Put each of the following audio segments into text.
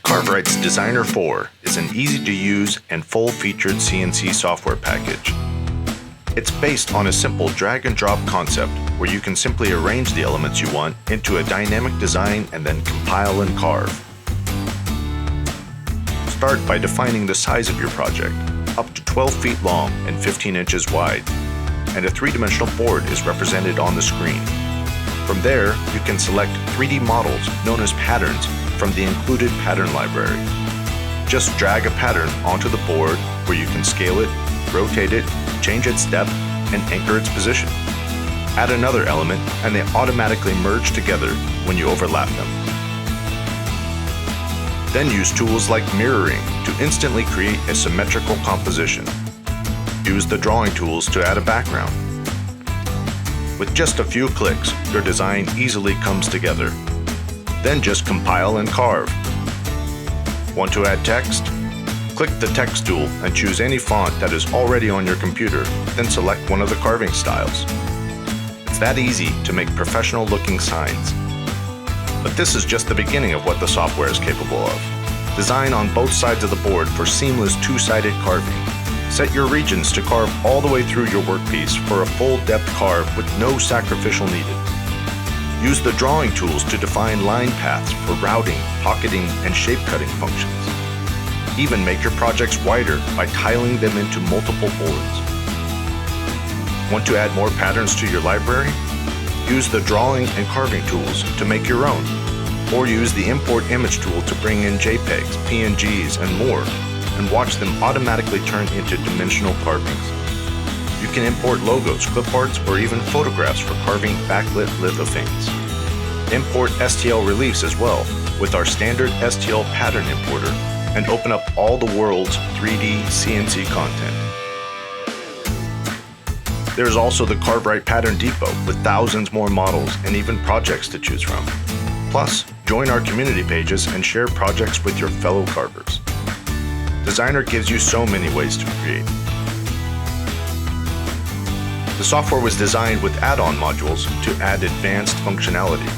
CarveWright's Designer 4 is an easy-to-use and full-featured CNC software package. It's based on a simple drag-and-drop concept where you can simply arrange the elements you want into a dynamic design and then compile and carve. Start by defining the size of your project, up to 12 feet long and 15 inches wide, and a three-dimensional board is represented on the screen. From there, you can select 3D models known as patterns from the included pattern library. Just drag a pattern onto the board where you can scale it, rotate it, change its depth, and anchor its position. Add another element and they automatically merge together when you overlap them. Then use tools like mirroring to instantly create a symmetrical composition. Use the drawing tools to add a background. With just a few clicks, your design easily comes together. Then just compile and carve. Want to add text? Click the text tool and choose any font that is already on your computer, then select one of the carving styles. It's that easy to make professional-looking signs. But this is just the beginning of what the software is capable of. Design on both sides of the board for seamless two-sided carving. Set your regions to carve all the way through your workpiece for a full-depth carve with no sacrificial needed. Use the drawing tools to define line paths for routing, pocketing, and shape-cutting functions. Even make your projects wider by tiling them into multiple boards. Want to add more patterns to your library? Use the drawing and carving tools to make your own, or use the import image tool to bring in JPEGs, PNGs, and more, and watch them automatically turn into dimensional carvings. You can import logos, cliparts, or even photographs for carving backlit lithophanes. Import STL reliefs as well with our standard STL pattern importer, and open up all the world's 3D CNC content. There's also the CarveWright Pattern Depot with thousands more models and even projects to choose from. Plus, join our community pages and share projects with your fellow carvers. Designer gives you so many ways to create. The software was designed with add-on modules to add advanced functionality.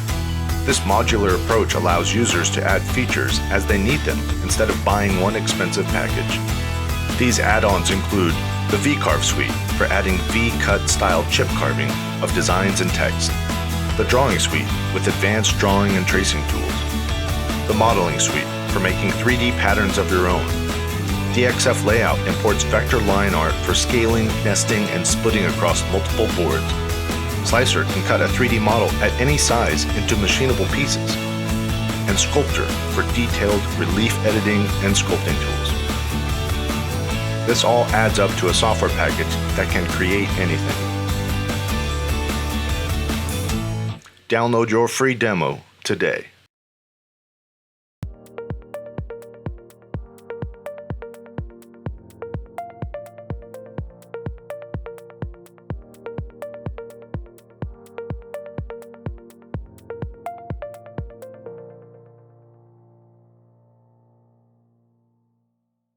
This modular approach allows users to add features as they need them instead of buying one expensive package. These add-ons include the V-Carve suite for adding V-cut style chip carving of designs and text, the Drawing suite with advanced drawing and tracing tools, the Modeling suite for making 3D patterns of your own. DXF Layout imports vector line art for scaling, nesting, and splitting across multiple boards. Slicer can cut a 3D model at any size into machinable pieces. And Sculptor for detailed relief editing and sculpting tools. This all adds up to a software package that can create anything. Download your free demo today.